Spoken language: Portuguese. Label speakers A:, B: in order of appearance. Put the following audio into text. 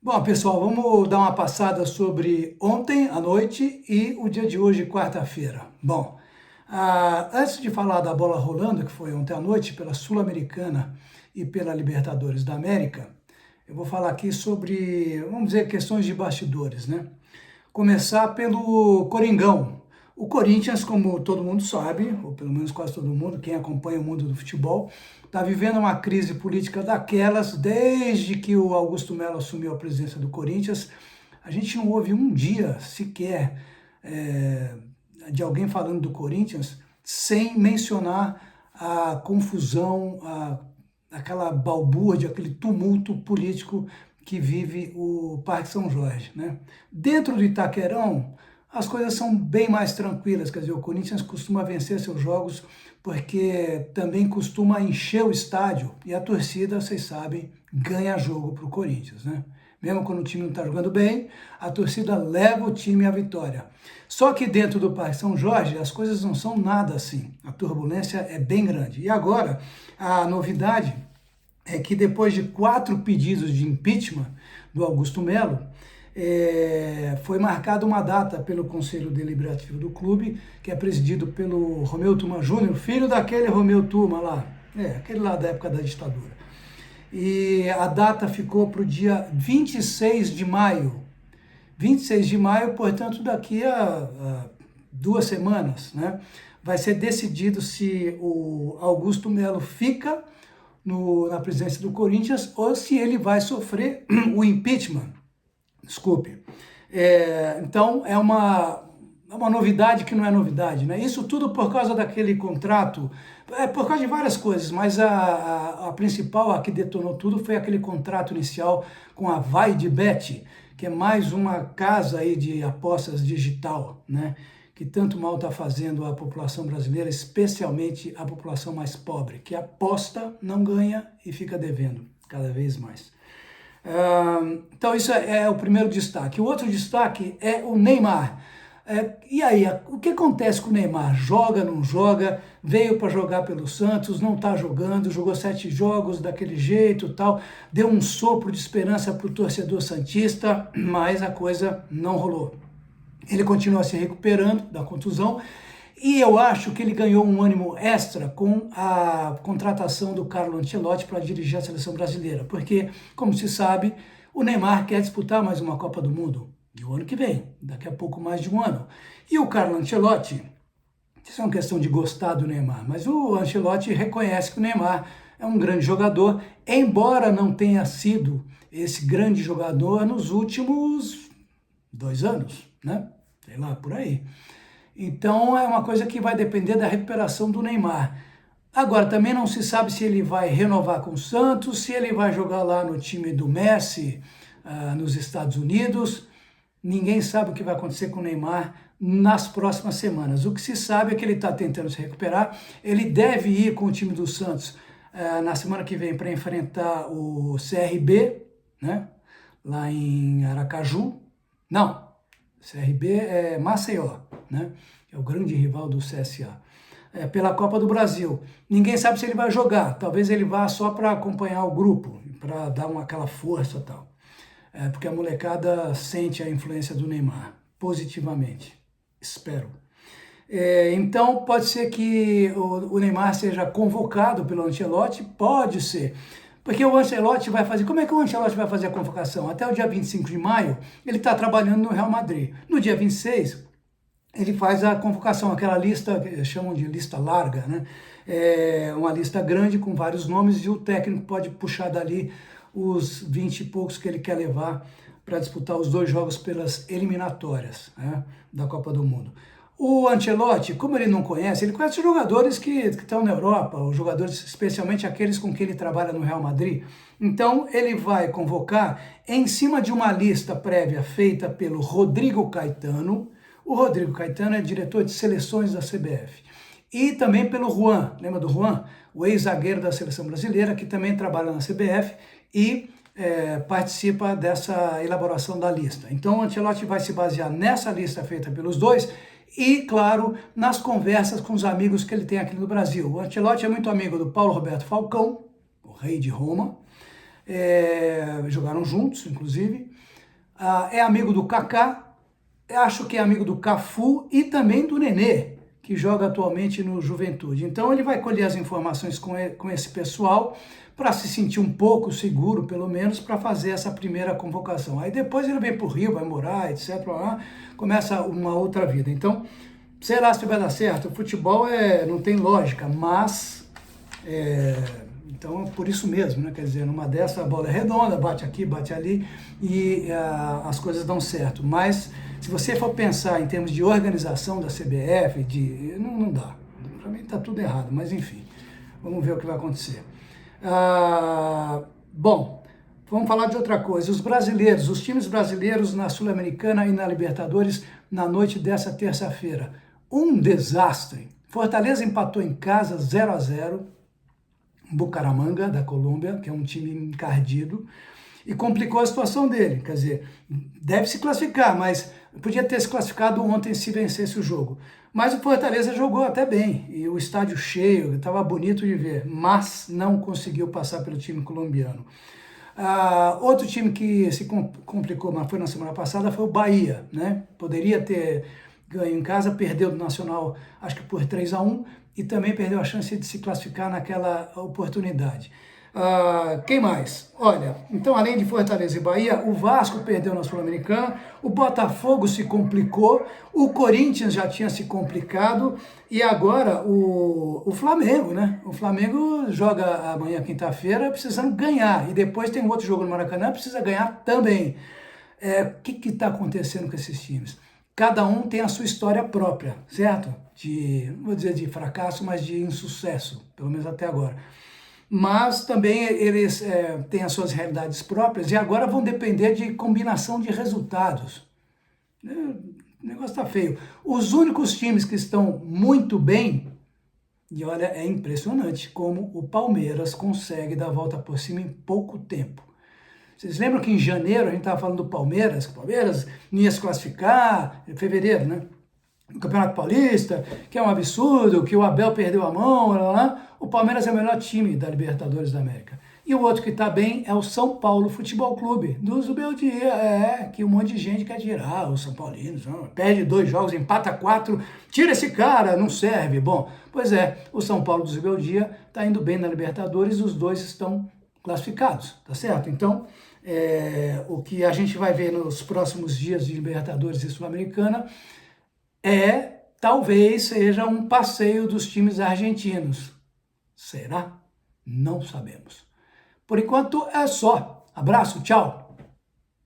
A: Bom, pessoal, vamos dar uma passada sobre ontem à noite e o dia de hoje, quarta-feira. Bom, antes de falar da bola rolando, que foi ontem à noite pela Sul-Americana e pela Libertadores da América, eu vou falar aqui sobre, vamos dizer, questões de bastidores, né? Começar pelo Coringão. O Corinthians, como todo mundo sabe, ou pelo menos quase todo mundo, quem acompanha o mundo do futebol, está vivendo uma crise política daquelas desde que o Augusto Melo assumiu a presidência do Corinthians. A gente não ouve um dia sequer de alguém falando do Corinthians sem mencionar a confusão, aquela balbúrdia, aquele tumulto político que vive o Parque São Jorge, né? Dentro do Itaquerão, as coisas são bem mais tranquilas, quer dizer, o Corinthians costuma vencer seus jogos porque também costuma encher o estádio e a torcida, vocês sabem, ganha jogo para o Corinthians, né? Mesmo quando o time não está jogando bem, a torcida leva o time à vitória. Só que dentro do Parque São Jorge, as coisas não são nada assim. A turbulência é bem grande. E agora, a novidade é que depois de 4 pedidos de impeachment do Augusto Melo, foi marcada uma data pelo Conselho Deliberativo do clube, que é presidido pelo Romeu Tuma Júnior, filho daquele Romeu Tuma lá, aquele lá da época da ditadura. E a data ficou para o dia 26 de maio. 26 de maio, portanto, daqui a 2 semanas, né? Vai ser decidido se o Augusto Melo fica na presidência do Corinthians ou se ele vai sofrer o impeachment. Desculpe. Então, é uma novidade que não é novidade, né? Isso tudo por causa daquele contrato, por causa de várias coisas, mas a principal, a que detonou tudo, foi aquele contrato inicial com a VaiDebet, que é mais uma casa aí de apostas digital, né? Que tanto mal está fazendo a população brasileira, especialmente a população mais pobre, que aposta, não ganha e fica devendo cada vez mais. Então isso é o primeiro destaque. O outro destaque é o Neymar. E aí, o que acontece com o Neymar? Joga, não joga? Veio para jogar pelo Santos, não está jogando, jogou 7 jogos daquele jeito, tal, deu um sopro de esperança para o torcedor santista, mas a coisa não rolou. Ele continua se recuperando da contusão e eu acho que ele ganhou um ânimo extra com a contratação do Carlo Ancelotti para dirigir a seleção brasileira, porque, como se sabe, o Neymar quer disputar mais uma Copa do Mundo e o ano que vem, daqui a pouco mais de um ano. E o Carlo Ancelotti, isso é uma questão de gostar do Neymar, mas o Ancelotti reconhece que o Neymar é um grande jogador, embora não tenha sido esse grande jogador nos últimos 2 anos, né? Sei lá, por aí. Então é uma coisa que vai depender da recuperação do Neymar. Agora, também não se sabe se ele vai renovar com o Santos, se ele vai jogar lá no time do Messi, nos Estados Unidos. Ninguém sabe o que vai acontecer com o Neymar nas próximas semanas. O que se sabe é que ele está tentando se recuperar. Ele deve ir com o time do Santos na semana que vem para enfrentar o CRB, né? Lá em Aracaju. Não, CRB é Maceió, né? É o grande rival do CSA. Pela Copa do Brasil. Ninguém sabe se ele vai jogar. Talvez ele vá só para acompanhar o grupo, para dar aquela força e tal. Porque a molecada sente a influência do Neymar positivamente. Espero. Então pode ser que o Neymar seja convocado pelo Ancelotti, pode ser. Porque o Ancelotti vai fazer... Como é que o Ancelotti vai fazer a convocação? Até o dia 25 de maio, ele está trabalhando no Real Madrid. No dia 26, ele faz a convocação, aquela lista, que chamam de lista larga, né? Uma lista grande com vários nomes e o técnico pode puxar dali os 20 e poucos que ele quer levar para disputar os 2 jogos pelas eliminatórias, né, da Copa do Mundo. O Ancelotti, como ele não conhece, ele conhece os jogadores que estão na Europa, os jogadores, especialmente aqueles com quem ele trabalha no Real Madrid. Então, ele vai convocar em cima de uma lista prévia feita pelo Rodrigo Caetano. O Rodrigo Caetano é diretor de seleções da CBF. E também pelo Juan, lembra do Juan? O ex-zagueiro da seleção brasileira, que também trabalha na CBF e participa dessa elaboração da lista. Então, o Ancelotti vai se basear nessa lista feita pelos dois e, claro, nas conversas com os amigos que ele tem aqui no Brasil. O Ancelotti é muito amigo do Paulo Roberto Falcão, o rei de Roma, jogaram juntos, inclusive. É amigo do Kaká, acho que é amigo do Cafu e também do Nenê, que joga atualmente no Juventude. Então ele vai colher as informações com esse pessoal para se sentir um pouco seguro, pelo menos, para fazer essa primeira convocação. Aí depois ele vem para o Rio, vai morar, etc. Começa uma outra vida. Então, será se vai dar certo? O futebol não tem lógica, mas... Então, por isso mesmo, né? Quer dizer, numa dessa a bola é redonda, bate aqui, bate ali e as coisas dão certo. Mas se você for pensar em termos de organização da CBF, não dá. Para mim está tudo errado, mas enfim, vamos ver o que vai acontecer. Bom, vamos falar de outra coisa. Os times brasileiros na Sul-Americana e na Libertadores na noite dessa terça-feira. Um desastre. Fortaleza empatou em casa 0-0. Bucaramanga, da Colômbia, que é um time encardido, e complicou a situação dele. Quer dizer, deve se classificar, mas podia ter se classificado ontem se vencesse o jogo. Mas o Fortaleza jogou até bem, e o estádio cheio, estava bonito de ver, mas não conseguiu passar pelo time colombiano. Outro time que se complicou, mas foi na semana passada, foi o Bahia, né? Poderia ter ganho em casa, perdeu do Nacional, acho que por 3-1, e também perdeu a chance de se classificar naquela oportunidade. Quem mais? Olha, então além de Fortaleza e Bahia, o Vasco perdeu na Sul-Americana, o Botafogo se complicou, o Corinthians já tinha se complicado, e agora o Flamengo, né? O Flamengo joga amanhã, quinta-feira, precisando ganhar, e depois tem outro jogo no Maracanã, precisa ganhar também. O que está acontecendo com esses times? Cada um tem a sua história própria, certo? Não vou dizer de fracasso, mas de insucesso, pelo menos até agora. Mas também eles têm as suas realidades próprias e agora vão depender de combinação de resultados. O negócio está feio. Os únicos times que estão muito bem, e olha, é impressionante como o Palmeiras consegue dar a volta por cima em pouco tempo. Vocês lembram que em janeiro a gente estava falando do Palmeiras, que o Palmeiras não ia se classificar, em fevereiro, né? No Campeonato Paulista, que é um absurdo, que o Abel perdeu a mão, o Palmeiras é o melhor time da Libertadores da América. E o outro que está bem é o São Paulo Futebol Clube, do Zubeldia, que um monte de gente quer tirar, os São Paulinos, perde 2 jogos, empata 4, tira esse cara, não serve. Bom, pois é, o São Paulo do Zubeldia está indo bem na Libertadores, os dois estão classificados, tá certo? Então, o que a gente vai ver nos próximos dias de Libertadores e Sul-Americana talvez seja um passeio dos times argentinos. Será? Não sabemos. Por enquanto é só. Abraço, tchau!